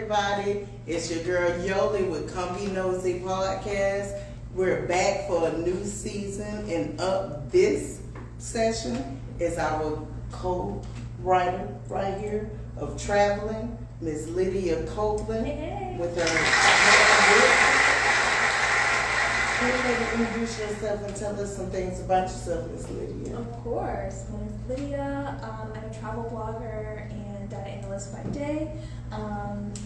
everybody. It's your girl Yole with Come Be Nosey Podcast. We're back for a new season, and up this session is our co-writer right here of traveling, Miss Lydia Copeland, with her Handbook. Can you introduce yourself and tell us some things about yourself, Miss Lydia? Of course. My name is Lydia. I'm a travel blogger and data analyst by day.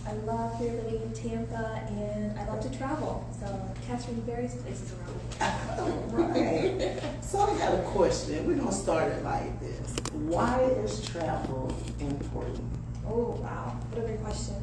I love here living in Tampa, and I love to travel. So catch me in various places around. Right. So I got a question. We're going to start it like this. Why is travel important? Oh, wow. What a great question.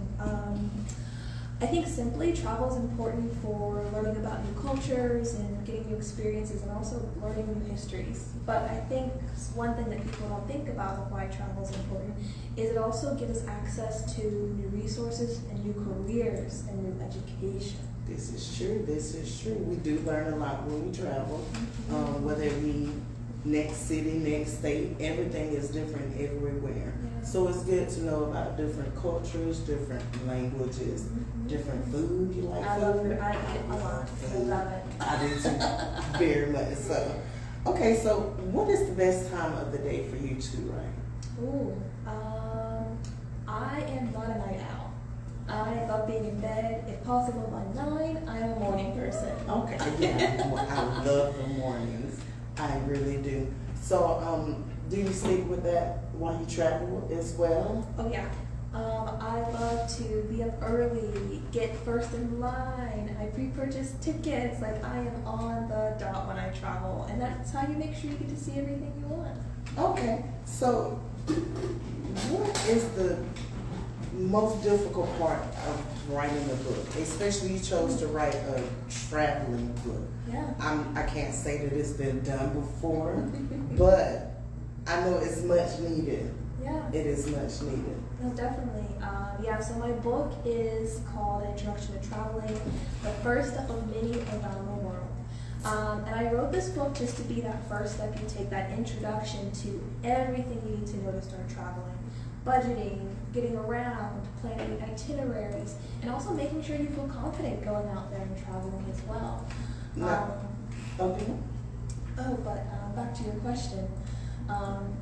I think simply travel is important for learning about new cultures and getting new experiences and also learning new histories. But I think one thing that people don't think about of why travel is important is it also gives us access to new resources and new careers and new education. This is true. We do learn a lot when we travel, whether it be next city, next state, everything is different everywhere. Yeah. So it's good to know about different cultures, different languages, different food. You like I food? love food. I eat it a lot. I love it. I do too, very much so. Okay, so what is the best time of the day for you to write? Ooh, I am not a night owl. I love being in bed, if possible by 9. I am a morning person. Okay, yeah, I love the mornings. I really do. So, do you stick with that while you travel as well? Oh yeah. I love to be up early, get first in line. I pre-purchase tickets. Like I am on the dot when I travel, and that's how you make sure you get to see everything you want. Okay. So, what is the most difficult part of writing a book? Especially you chose to write a traveling book. Yeah. I can't say that it's been done before, but I know it's much needed. Yeah. It is much needed. No, definitely. So my book is called Introduction to Traveling, the first step of many around the world. And I wrote this book just to be that first step you take, that introduction to everything you need to know to start traveling. Budgeting, getting around, planning itineraries, and also making sure you feel confident going out there and traveling as well. Okay. Back to your question.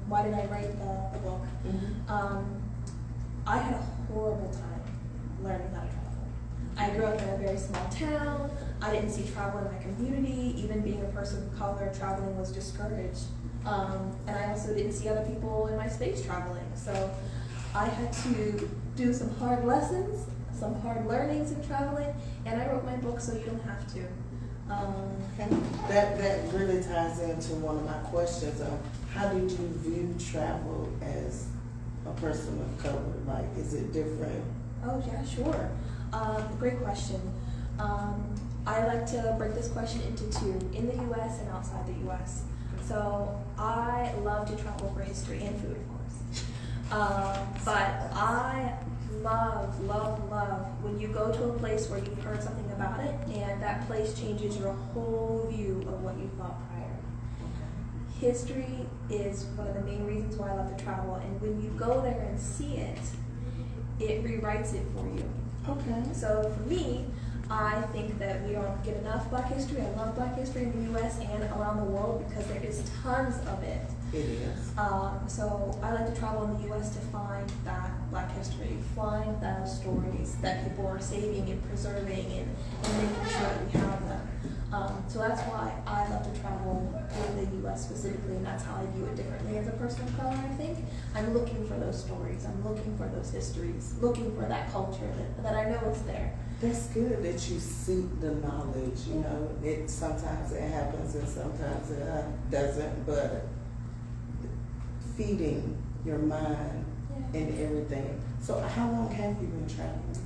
Why did I write the book? I had a horrible time learning how to travel. I grew up in a very small town. I didn't see travel in my community. Even being a person of color, traveling was discouraged. And I also didn't see other people in my space traveling. So I had to do some hard lessons, some hard learnings in traveling, and I wrote my book so you don't have to. That really ties into one of my questions. How did you view travel as a person of color? Like, is it different? Oh yeah, sure. Great question. I like to break this question into two, in the U.S. and outside the U.S. So I love to travel for history and food, of course. But I love when you go to a place where you've heard something about it and that place changes your whole view of what you thought prior. History is one of the main reasons why I love to travel, and when you go there and see it, it rewrites it for you. Okay. So for me, I think that we don't get enough Black history. I love Black history in the U.S. and around the world because there is tons of it. It is. So I like to travel in the U.S. to find that Black history, find those stories that people are saving and preserving and making sure that we have them. So that's why I love to travel in the U.S. specifically, and that's how I view it differently as a person of color, I think. I'm looking for those stories. I'm looking for those histories, looking for that culture that I know is there. That's good that you seek the knowledge. You know, sometimes it happens and sometimes it doesn't, but feeding your mind and everything. So how long have you been traveling?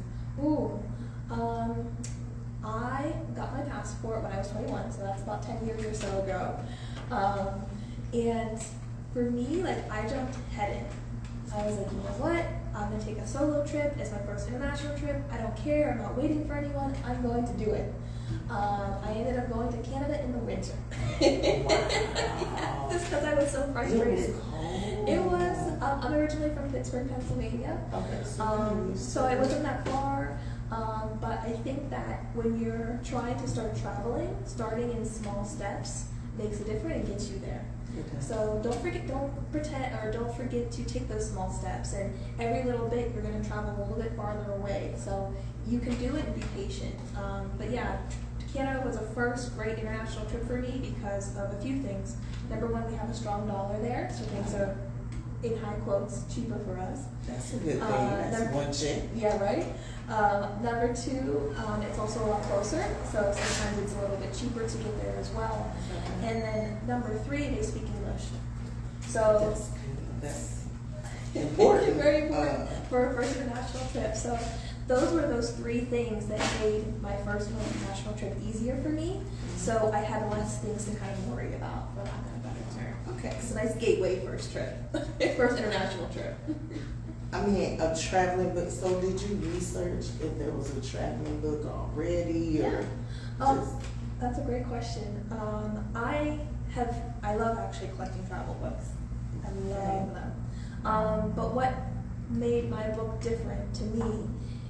I got my passport when I was 21, so that's about 10 years or so ago. And for me, like, I jumped head in. I was like, you know what? I'm gonna take a solo trip. It's my first international trip. I don't care. I'm not waiting for anyone. I'm going to do it. I ended up going to Canada in the winter. Wow. Just because I was so frustrated. It was cold. It was. I'm originally from Pittsburgh, Pennsylvania. Okay. So it wasn't that far. But I think that when you're trying to start traveling, starting in small steps makes a difference and gets you there. So don't forget to take those small steps, and every little bit you're going to travel a little bit farther away. So you can do it and be patient. But yeah, Canada was a first great international trip for me because of a few things. Number one, we have a strong dollar there, so things are, in high quotes, cheaper for us. That's a good thing. That's one check. Yeah, right. Number two, it's also a lot closer, so sometimes it's a little bit cheaper to get there as well. And then number three, they speak English. So that's important. Very important for a first international trip. So those were those three things that made my first international trip easier for me. So I had less things to kind of worry about, for lack of a better term. Okay, it's a nice gateway first trip, first international trip. I mean, a traveling book. So did you research if there was a traveling book already, or? Yeah. That's a great question. I love actually collecting travel books. I love them. But what made my book different to me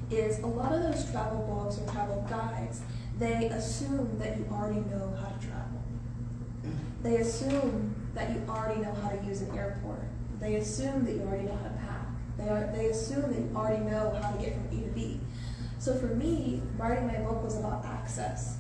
is a lot of those travel books or travel guides, they assume that you already know how to travel. They assume that you already know how to use an airport. They assume that you already know how to pack. They assume that you already know how to get from A to B. So for me, writing my book was about access.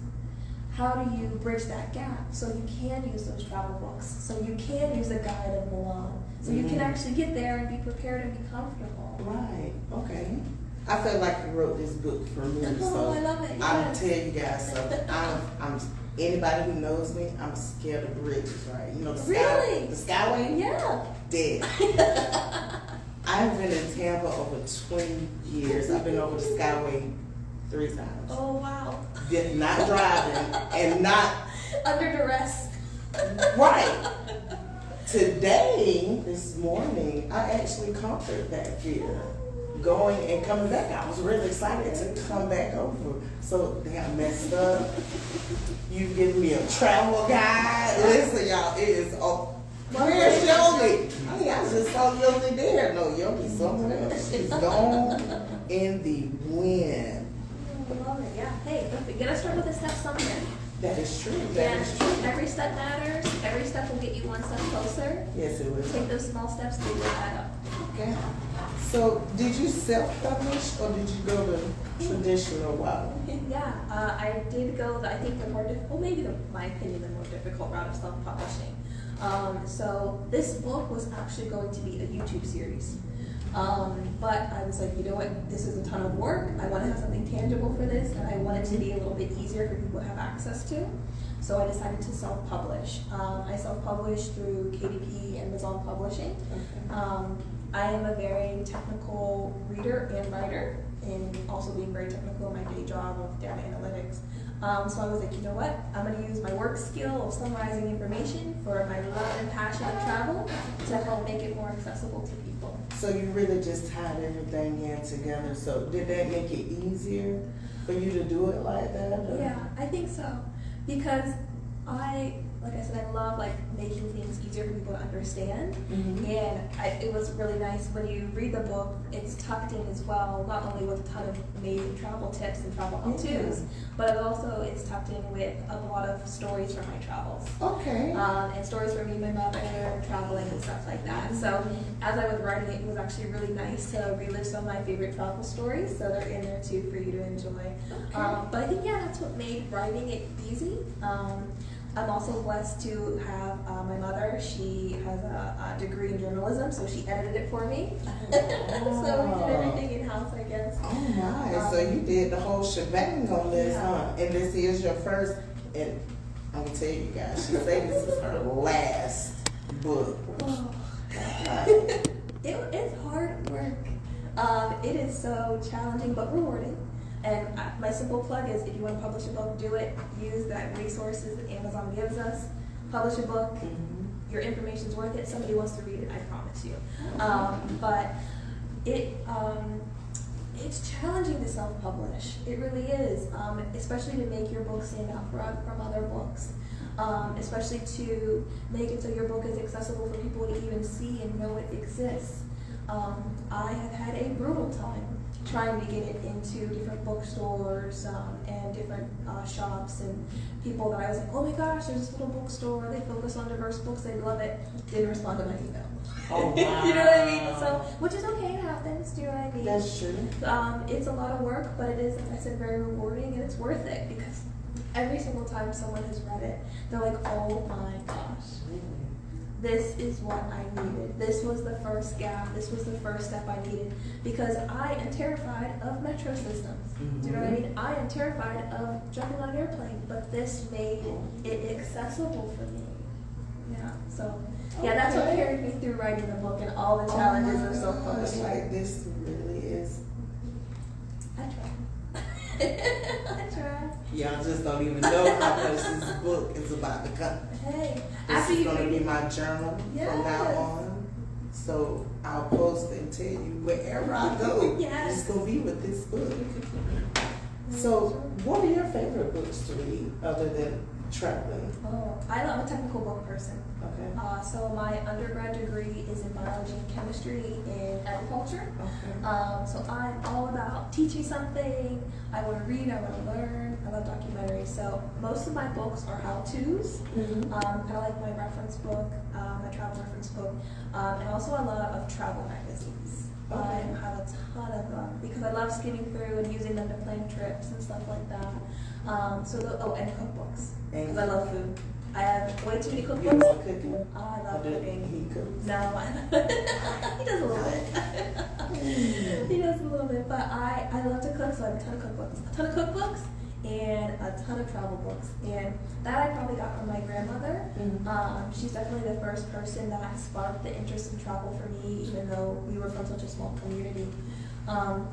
How do you bridge that gap so you can use those travel books, so you can use a guide of Milan, so you can actually get there and be prepared and be comfortable. Right, okay. I feel like you wrote this book for me, so I love it. I'll tell you guys something. I'm anybody who knows me, I'm scared of bridges, right? You know the Really? the Skyway? Yeah. Dead. I've been in Tampa over 20 years. I've been over the Skyway 3 times. Oh wow. Not driving and not under duress. Right. Today, this morning, I actually conquered that fear. Going and coming back, I was really excited to come back over. So they got messed up. You give me a travel guide. Listen, y'all, it is where's Yole? I mean, I just saw Yole there. No, Yole somewhere else. She's gone in the wind. I love it. Yeah. Hey, don't forget to start with a step somewhere. That is true. That is true. Every step matters. Every step will get you one step closer. Yes, it will. Take those small steps to build that up. Okay. So, did you self-publish or did you go the traditional route? Yeah, I did go. I think the more difficult, my opinion, the more difficult route of self-publishing. So this book was actually going to be a YouTube series. But I was like, you know what, this is a ton of work. I want to have something tangible for this, and I want it to be a little bit easier for people to have access to. So I decided to self-publish. I self-published through KDP and Amazon Publishing. Okay. I am a very technical reader and writer, and also being very technical in my day job of data analytics. So I was like, you know what? I'm going to use my work skill of summarizing information for my love and passion of travel to help make it more accessible to people. So you really just tied everything in together. So did that make it easier for you to do it like that? Or? Yeah, I think so. Because like I said, I love making things easier for people to understand. Mm-hmm. And it was really nice when you read the book, it's tucked in as well, not only with a ton of amazing travel tips and travel how-tos, but it's tucked in with a lot of stories from my travels. Okay. And stories from me and my mother traveling and stuff like that. So as I was writing it, it was actually really nice to relive some of my favorite travel stories, so they're in there too for you to enjoy. Okay. But I think, that's what made writing it easy. I'm also blessed to have my mother. She has a degree in journalism, so she edited it for me. So we did everything in-house, I guess. Oh my, so you did the whole shebang on this, huh? And this is your first, and I'm going to tell you guys, she said this is her last book. Oh. It's hard work. It is so challenging but rewarding. And my simple plug is, if you want to publish a book, do it. Use that resources that Amazon gives us. Publish a book. Mm-hmm. Your information's worth it. Somebody wants to read it, I promise you. But it's challenging to self-publish. It really is, especially to make your book stand out from other books. Especially to make it so your book is accessible for people to even see and know it exists. I have had a brutal time trying to get it into different bookstores and different shops, and people that I was like, oh my gosh, there's this little bookstore, they focus on diverse books, they love it, didn't respond to my email. Oh, wow. You know what I mean? So, which is okay, it happens, do you know what I mean? That's true. It's a lot of work, but it is, like I said, very rewarding, and it's worth it, because every single time someone has read it, they're like, oh my gosh, this is what I needed. This was the first gap. This was the first step I needed, because I am terrified of metro systems. Do you know what I mean? I am terrified of jumping on an airplane, but this made it accessible for me. Yeah, so yeah, that's what carried me through writing the book and all the challenges of self-publishing. Like, this really is. I tried. I tried. Y'all just don't even know how much this book is about to come. Hey, This is going to be my journal from now Yes. on. So I'll post and tell you wherever I go. Yes. It's going to be with this book. So what are your favorite books to read other than traveling? Oh, I'm a technical book person. Okay. So my undergrad degree is in biology and chemistry in agriculture. Okay. So I'm all about teaching something. I want to read, I want to learn. I love documentaries. So most of my books are how-tos. Mm-hmm. Kind of like my reference book, my travel reference book, and also a lot of travel magazines. Okay. I have a ton of them because I love skimming through and using them to plan trips and stuff like that. And cookbooks because I love food. I have way too many You cookbooks. love cooking? I love Or cooking. He cooks? No, he does a little bit. He does a little bit, but I love to cook, so I have a ton of cookbooks, and a ton of travel books, and that I probably got from my grandmother. Mm-hmm. She's definitely the first person that sparked the interest in travel for me, even though we were from such a small community.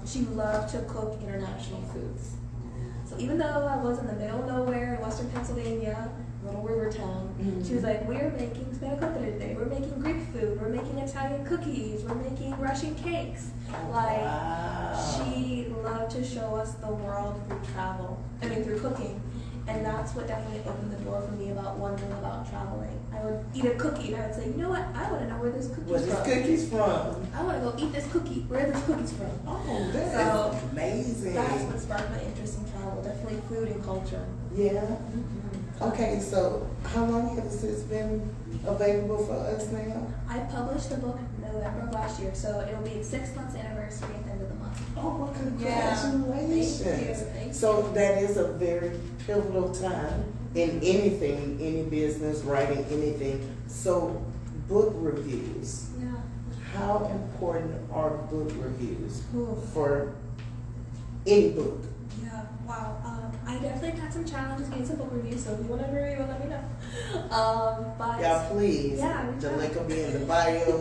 She loved to cook international foods. So even though I was in the middle of nowhere in Western Pennsylvania, little river town, she was like, we're making spanakopita today, we're making Greek food, we're making Italian cookies, we're making Russian cakes. She loved to show us the world through cooking. And that's what definitely opened the door for me about wondering about traveling. I would eat a cookie and I would say, you know what, I want to know where this cookie's Where's from. this cookies from? I want to go eat this cookie. Where are this cookies from? Oh, that's amazing. That's what sparked my interest in travel. Definitely food and culture. Yeah. Okay, so how long has this been available for us now? I published the book November of last year, so it'll be its 6 months anniversary at the end of the month. Oh, well, congratulations. Yeah. Thank you. So that is a very pivotal time in anything, any business, writing anything. So book reviews. Yeah. How important are book reviews Ooh. for any book? Yeah. Wow. I definitely had some challenges getting some book reviews, so if you want to review it, let me know. But Yeah, please. Yeah, The link will be in the bio.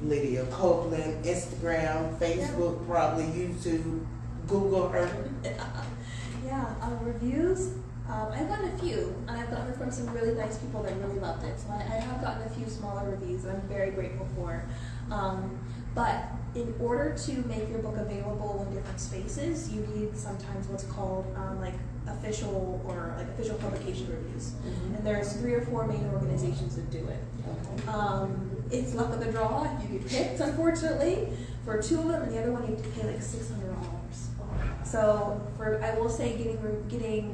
Lydia Copeland, Instagram, Facebook, probably YouTube, Google her. Yeah, reviews. I've gotten a few, and I've gotten from some really nice people that really loved it. So I have gotten a few smaller reviews that I'm very grateful for. But in order to make your book available in different spaces, you need sometimes what's called official publication reviews. And there's 3 or 4 main organizations that do it. It's luck of the draw if you get picked, unfortunately, for 2 of them, and the other one you have to pay like $600. So I will say getting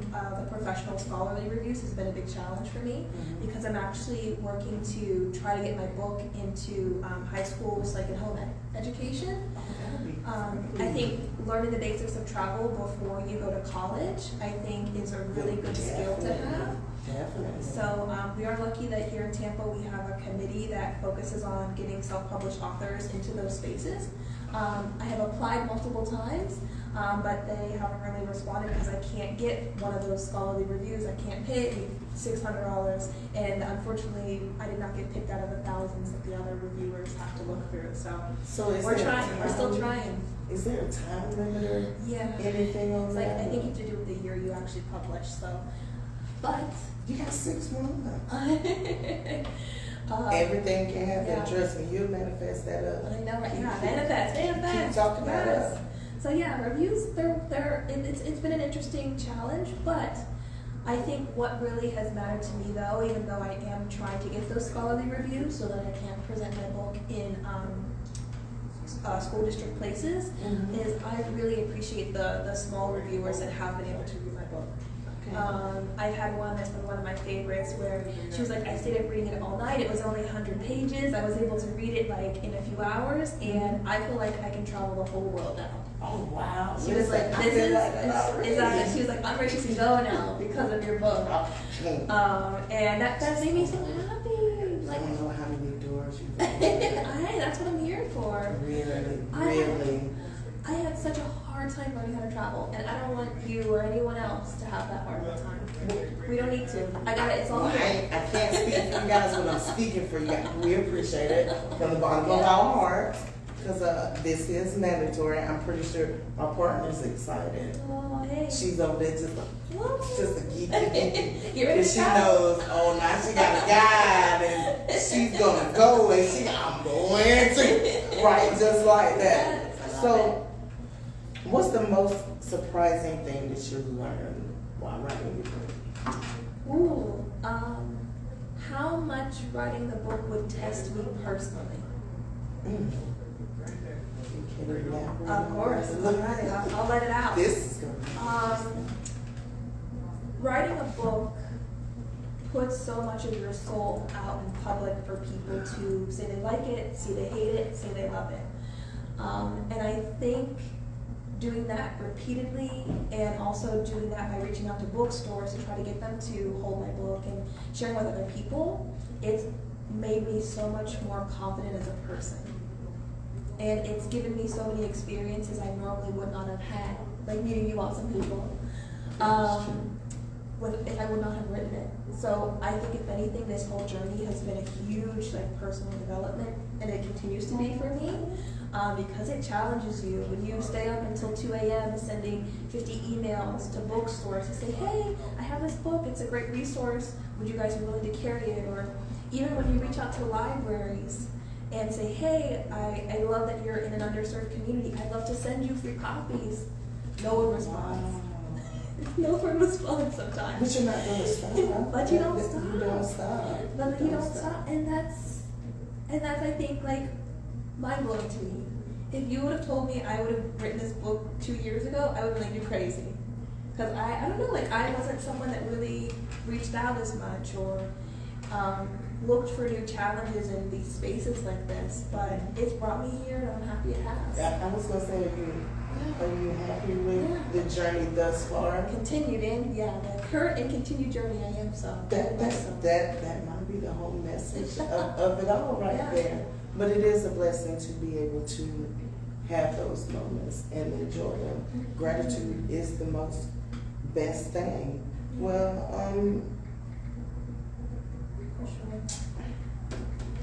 the professional scholarly reviews has been a big challenge for me because I'm actually working to try to get my book into high schools, like in home education. I think learning the basics of travel before you go to college, I think, is a really good skill to have. Definitely. So we are lucky that here in Tampa we have a committee that focuses on getting self-published authors into those spaces. I have applied multiple times, but they haven't really responded because I can't get one of those scholarly reviews. I can't pay $600, and unfortunately, I did not get picked out of the thousands that the other reviewers have to look through. So we're trying. We're still trying. Is there a time limit or Yeah. anything on It's that? like I think you have to do it the year you actually publish. So, but You got 6 months. um, Everything can happen. yeah. Trust me, you'll manifest that up. I know, right? Keep- Yeah, keep- manifest. Keep talking about Yes. it. So yeah, reviews. It's been an interesting challenge, but I think what really has mattered to me, though, even though I am trying to get those scholarly reviews so that I can present my book in school district places, Mhm. is I really appreciate the small reviewers that have been able to read my book. I've had one that's been one of my favorites where she was like, I stayed up reading it all night. It was only 100 pages. I was able to read it like in a few hours, and I feel like I can travel the whole world now. Oh wow! She was like, this is she was like, I'm ready to go now because of your book. And that made me so happy. Like, I don't know how many doors you've opened. hey, that's what I'm here for. Really. I had such a hard time learning how to travel, and I don't want you or anyone else to have that hard of a time. We don't need to. I got it. It's all Well, good. I can't speak for you guys, but I'm speaking for you guys. We appreciate it from the bottom of our hearts, because this is mandatory. I'm pretty sure our partner's excited. Oh, hey. She's over there just a geek. You're in And the she travel. knows, oh, now she got a guide, and she's gonna go, and I'm going to, right, just like that. So, what's the most surprising thing that you learned while writing your book? Ooh, how much writing the book would test me personally? Mm. Can you elaborate? Of course. I'll let it out. This is good. Writing a book puts so much of your soul out in public for people to say they like it, say they hate it, say they love it. And I think doing that repeatedly, and also doing that by reaching out to bookstores to try to get them to hold my book and sharing with other people, it's made me so much more confident as a person. And it's given me so many experiences I normally would not have had, like meeting you awesome people, if I would not have written it. So I think if anything, this whole journey has been a huge personal development, and it continues to be for me. Because it challenges you. When you stay up until 2 a.m. sending 50 emails to bookstores to say, hey, I have this book, it's a great resource, would you guys be willing to carry it? Or even when you reach out to libraries and say, hey, I love that you're in an underserved community, I'd love to send you free copies. No one responds. No one responds sometimes. But you're not going to stop. But you don't stop. You don't stop. But you don't stop. And that's I think mind-blowing to me. If you would have told me I would have written this book 2 years ago, I would have been like, you're crazy. Because I don't know, I wasn't someone that really reached out as much or looked for new challenges in these spaces like this. But it's brought me here, and I'm happy it has. I was going to say, are you happy with the journey thus far? Continued the current and continued journey I am so. That might be the whole message of it all right there. But it is a blessing to be able to have those moments and enjoy them. Gratitude is the most best thing. Well, I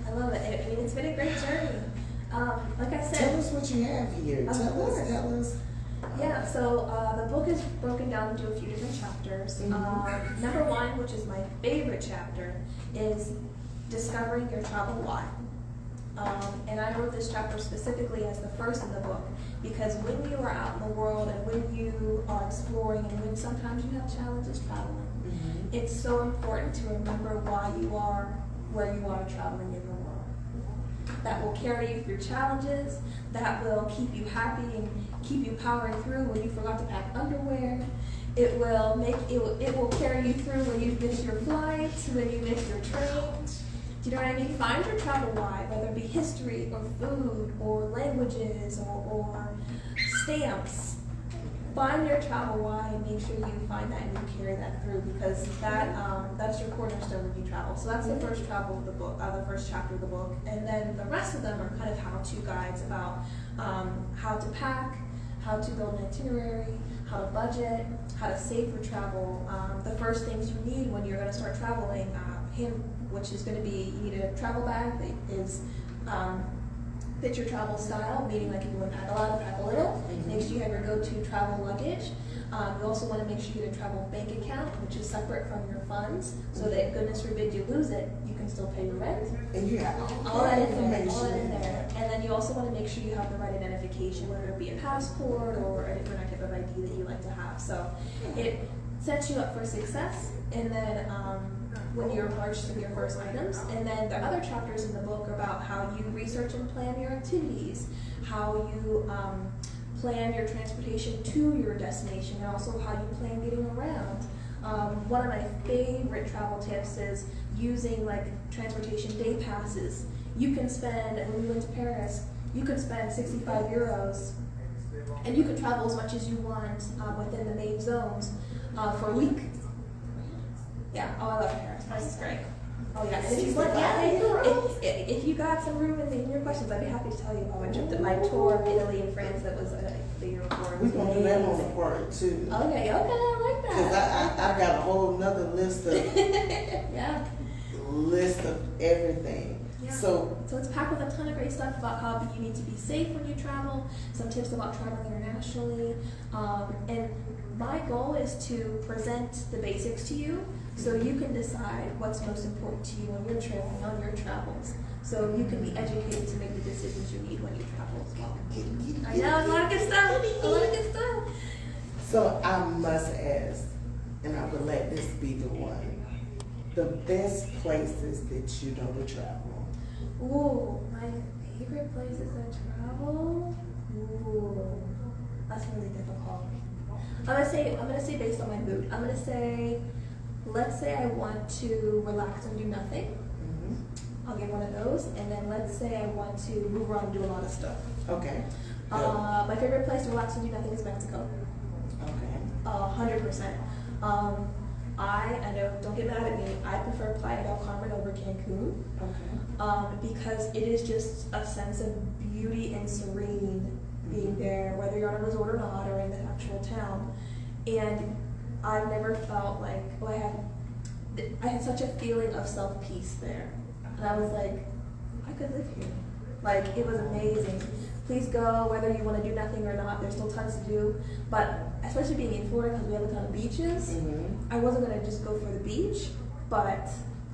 love it. I mean, it's been a great journey. Like I said, tell us what you have here. Tell us. Yeah, so the book is broken down into a few different chapters. Number 1, which is my favorite chapter, is discovering your travel why. And I wrote this chapter specifically as the first in the book because when you are out in the world and when you are exploring and when sometimes you have challenges traveling, it's so important to remember why you are where you are traveling in the world. That will carry you through challenges, that will keep you happy and keep you powering through when you forgot to pack underwear. It will carry you through when you miss your flights, when you miss your trains. Do you know what I mean? Find your travel why, whether it be history or food or languages or stamps. Find your travel why and make sure you find that and you carry that through because that's your cornerstone when you travel. So that's the first chapter of the book, and then the rest of them are kind of how-to guides about how to pack, how to build an itinerary, how to budget, how to save for travel. The first things you need when you're going to start traveling, which is going to be, you need a travel bag that is fit your travel style, meaning like if you want to pack a lot, pack a little. Make sure you have your go-to travel luggage. You also want to make sure you get a travel bank account, which is separate from your funds, so that goodness forbid you lose it, you can still pay your rent. And you have all that in there. And then you also want to make sure you have the right identification, whether it be a passport or a different type of ID that you like to have. So it sets you up for success. And then when you're purchasing your first items. And then the other chapters in the book are about how you research and plan your activities, how you plan your transportation to your destination, and also how you plan getting around. One of my favorite travel tips is using like transportation day passes. You can spend, when we went to Paris, you could spend 65 euros and you could travel as much as you want within the main zones for a week. Yeah, oh, I love Paris. Paris is great. Oh yeah, and if you got some room in your questions, I'd be happy to tell you about my trip, my tour of Italy and France that was the year before. We're going to do that on the part too. Okay, I like that. Because I've got a whole nother list of yeah. List of everything. Yeah. So it's packed with a ton of great stuff about how you need to be safe when you travel, some tips about traveling internationally, and my goal is to present the basics to you so you can decide what's most important to you when you're traveling on your travels. So you can be educated to make the decisions you need when you travel as well. I know, a lot of good stuff. So I must ask, and I will let this be the one, the best places that you know to travel. Ooh, my favorite places to travel? Ooh, that's really difficult. I'm gonna say based on my mood. I'm gonna say, let's say I want to relax and do nothing. Mm-hmm. I'll get one of those. And then let's say I want to move around and do a lot of stuff. Okay. My favorite place to relax and do nothing is Mexico. Okay. 100%. I know, don't get mad at me, I prefer Playa del Carmen over Cancun. Okay. Because it is just a sense of beauty and serene being there, whether you're on a resort or not, or in the actual town. And I've never felt like, I had such a feeling of self-peace there. And I was like, I could live here. Like, it was amazing. Please go, whether you want to do nothing or not, there's still tons to do. But especially being in Florida, because we have a ton of beaches, I wasn't going to just go for the beach, but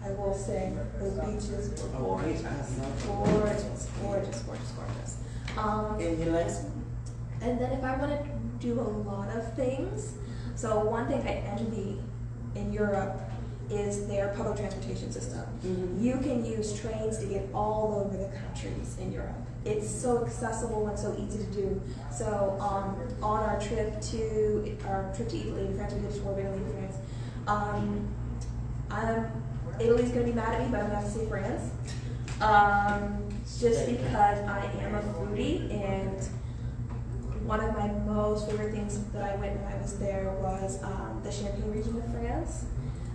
I will say those beaches were gorgeous. Gorgeous. And your last one? And then if I want to do a lot of things, so one thing I envy in Europe is their public transportation system. Mm-hmm. You can use trains to get all over the countries in Europe. It's so accessible and so easy to do. So on our trip to Italy and France, we did a tour of Italy and France. Italy's gonna be mad at me, but I'm gonna have to say France. Just because I am a foodie, and one of my most favorite things that I went when I was there was the Champagne region of France.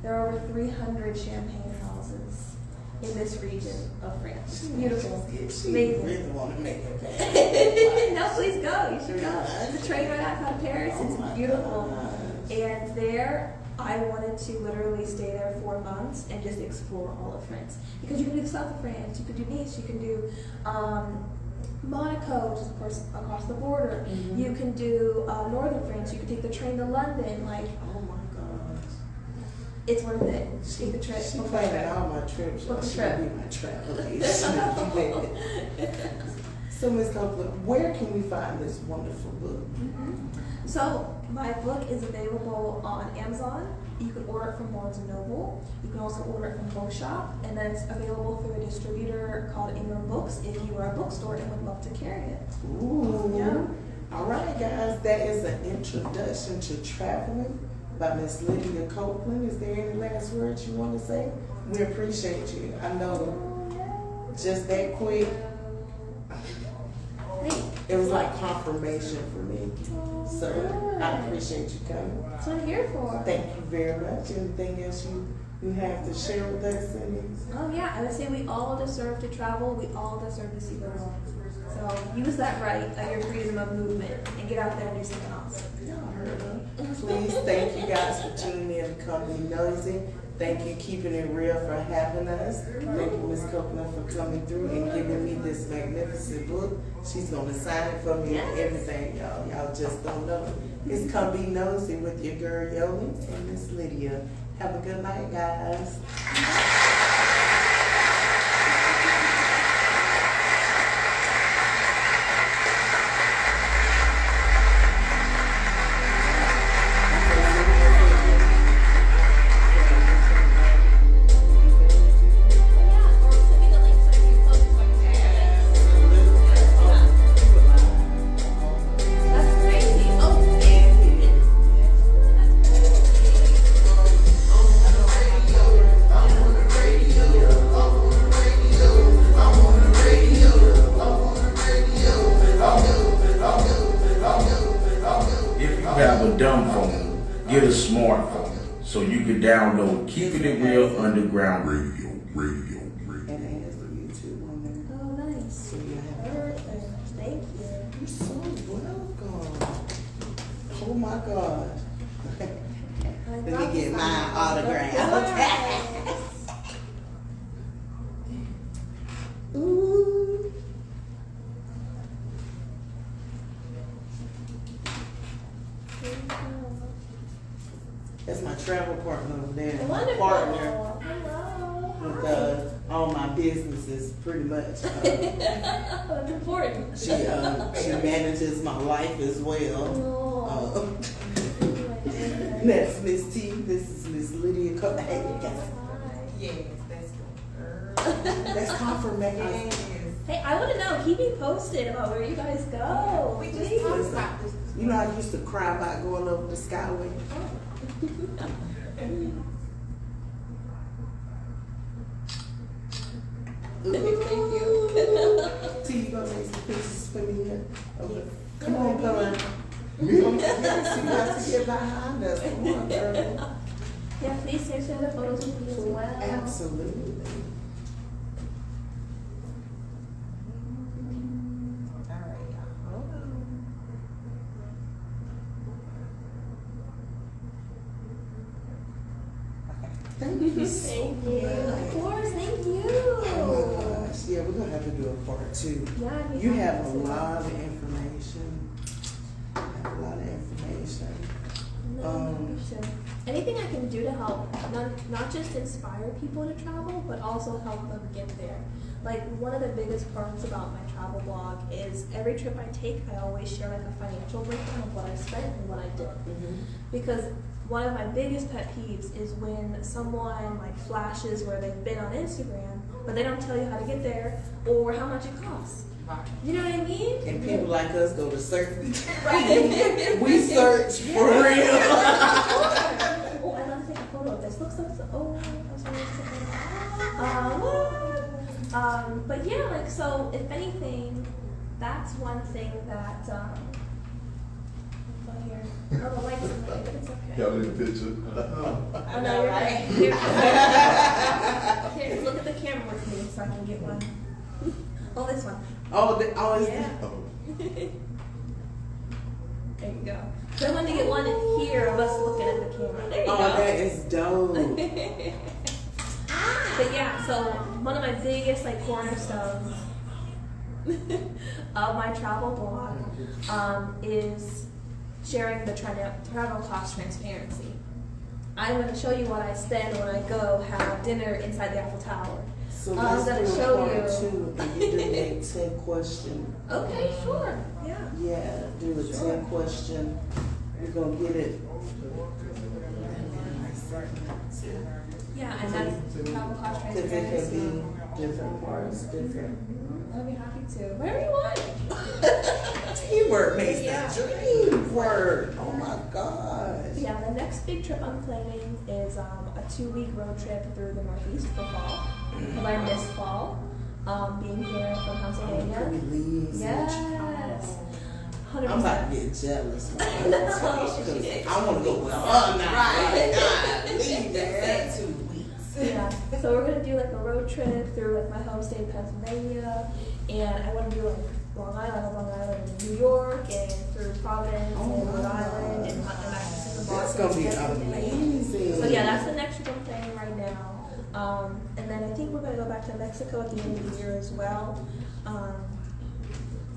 There are over 300 champagne houses in this region of France. Beautiful. She amazing. really want to make it. No, please go. You should go. There's a train right outside of Paris. It's beautiful. And there, I wanted to literally stay there 4 months and just explore all of France. Because you can do the south of France, you can do Nice, you can do Monaco, which is of course across the border. Mm-hmm. You can do northern France, you can take the train to London. Like, Oh my gosh. it's worth it. Take the trip. She book the planning trip. all my trips. Book the She trip. will be my travel agent. So Ms. Copeland, where can we find this wonderful book? Mm-hmm. So my book is available on Amazon. You can order it from Barnes & Noble. You can also order it from Bookshop, and then it's available through a distributor called Ingram Books if you are a bookstore and would love to carry it. Ooh. Yeah. All right, guys, that is an introduction to traveling by Miss Lydia Copeland. Is there any last words you want to say? We appreciate you. I know just that quick, it was like confirmation for me. So I appreciate you coming. That's what I'm here for. Thank you very much. Anything else you have to share with us, Cindy? Oh yeah, I would say we all deserve to travel. We all deserve to see the world. So use that right of your freedom of movement and get out there and do something else. Y'all heard her. Please, thank you guys for tuning in to Come Be Nosey. Thank you, keeping it real, for having us. Thank you, Ms. Copeland, for coming through and giving me this magnificent book. She's going to sign it for me and everything, y'all. Y'all just don't know. It's Come Be Nosey with your girl, Yole, and Miss Lydia. Have a good night, guys. a dumb phone, get a smartphone so you can download Keeping It Real Underground Radio. And it has the YouTube on there. Oh, nice. So you have Perfect. Thank you. You're so welcome. Oh my God. Let me get my autograph. Okay. Ooh. That's my travel partner over there. My Wonderful. partner Hello. with all my businesses, pretty much. That's important. She manages my life as well. Oh. That's Miss T. This is Miss Lydia Copeland. Hey, you guys. Yes, that's good. That's confirmation. Hey, I want to know. Keep me posted about where you guys go. We Please. just talked about this. You know, I used to cry about going over the Skyway. Thank you. T, you gonna make some pictures for me here? Okay. Come on, come on. Yes, you got to get behind us. Come on, girl. Yeah, please share the photos with me as well. Absolutely. All right, y'all. Hold on. Thank you so Thank you. Of course, thank you. Oh my gosh. Yeah, we're gonna have to do a part 2. Yeah, You have a lot of information. No, sure. Anything I can do to help, not just inspire people to travel, but also help them get there. Like, one of the biggest parts about my travel blog is every trip I take, I always share like a financial breakdown of what I spent and what I did. Because one of my biggest pet peeves is when someone like flashes where they've been on Instagram, but they don't tell you how to get there or how much it costs. Right. You know what I mean? And people like us go to search. Right. We search for real. Oh, I'd love to take a photo of this. Looks so. Oh, I'm sorry. But yeah, like, so if anything, that's one thing that oh, here. Oh, the light's in the way, but it's okay. Y'all in the picture? Oh no, you're right. Here, look at the camera with me so I can get one. Oh, this one. It's Yeah. Oh. There you go. So I wanted to get one here of us looking at the camera. There you go. that is dope. But yeah, so one of my biggest like cornerstones of my travel blog is sharing the travel cost transparency. I'm going to show you what I spend when I go have dinner inside the Eiffel Tower. So I'm let's gonna do show a part you. 2. And you do a 10 question. Okay, sure. Yeah. Yeah, do a 10 question. We're gonna get it. Yeah, and that's travel cost Because it transparency. can be different parts, different. I'll be happy to. Whatever you want. Teamwork makes Yeah. the dream work. Oh my gosh. Yeah, the next big trip I'm planning is a 2-week road trip through the Northeast for fall. Because I miss fall, being here from Pennsylvania. Please. Yes. 100%. I'm about to get jealous. Oh, I want to go with her now. Right. Leave that 2 weeks. Yeah. So we're gonna do like a road trip through like my home state, Pennsylvania, and I want to do like Long Island, and New York, and through Providence, and Rhode Island, and Massachusetts, and That's Boston. gonna be and everything. amazing. So yeah, that's the next trip I'm planning right now. And then I think we're gonna go back to Mexico at the end of the year as well.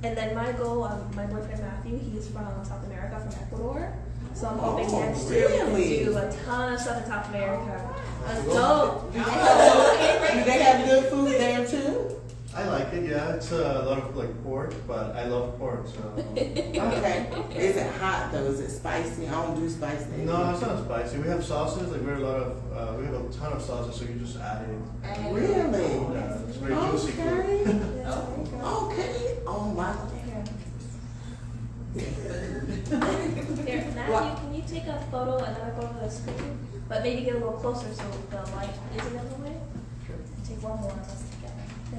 And then my goal, my boyfriend Matthew, he's from South America, from Ecuador. So I'm hoping next year we really? can do a ton of stuff in South America. That's dope. Do they have good food there too? I like it, yeah. It's a lot of like pork, but I love pork, so. Okay. Is it hot though? Is it spicy? I don't do spicy. No, it's not spicy. We have sauces, like we have a ton of sauces, so you just add it. Really? Yeah, it's very juicy food. Okay. Yeah. Okay. Oh my. Here, Matthew, can you take a photo and then I go to the screen? But maybe get a little closer so the light isn't in the way. Take one more of us together.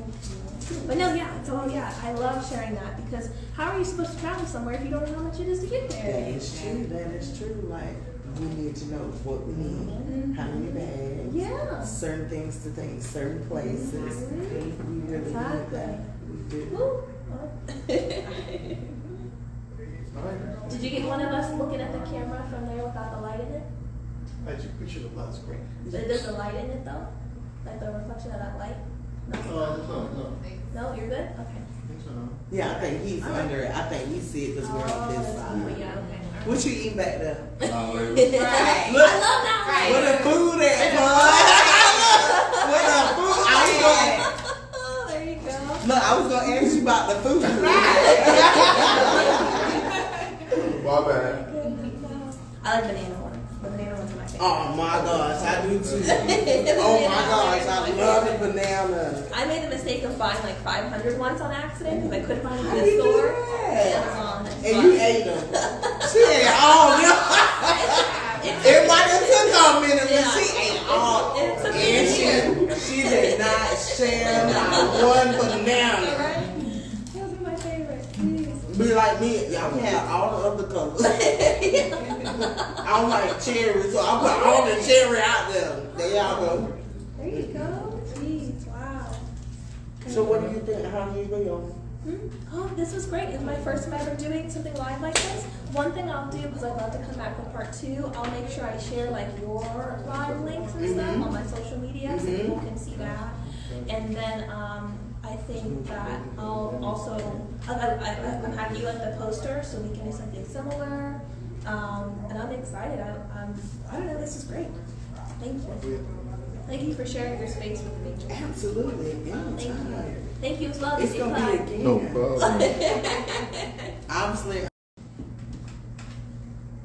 But no, yeah, so yeah, I love sharing that because how are you supposed to travel somewhere if you don't know how much it is to get That there? is true. That is true. Like we need to know what we need, how many bags, Yeah. certain things to take, certain places. We really need that. We do. Woo. Alright. Did you get one of us looking at the camera from there without the light in it? I took pictures of last screen. There's a light in it though? Like the reflection of that light? No? No. No, you're good? Okay. I think so, no. Yeah, I think he's Alright. under it. I think we see it because we're on this side. Oh, yeah, okay. What you eating back there? Right. I love that light. Where the food at, boy? Where the food? Oh, there you go. Look, I was gonna ask you about the food. My bad. I like banana ones. The banana ones are my favorite. Oh my gosh, I do too. Oh my gosh, I love the banana. I made the mistake of buying like 500 once on accident because I couldn't find them How in you the do store. that? Amazon. And you ate them. She ate all of them. Everybody took her a minute, but she ate all. It took me a And year. she did not share not one banana. Right? Those are my favorite. Please. Be like me, y'all can have all the other colors. I don't like cherry, so I put all the cherry out there. There y'all go. There you go. Jeez, wow. So what do you think? How do you feel? Oh, this was great. It's my first time ever doing something live like this. One thing I'll do, because I'd love to come back with part 2, I'll make sure I share like your live links and stuff on my social media so people can see that. And then I think that I'll also, I'm happy you like the poster, so we can do something similar. And I'm excited. I don't know, this is great. Thank you. Thank you for sharing your space with me. Absolutely. Thank you. Anytime. Thank you as well. It's gonna be again. No problem. Obviously,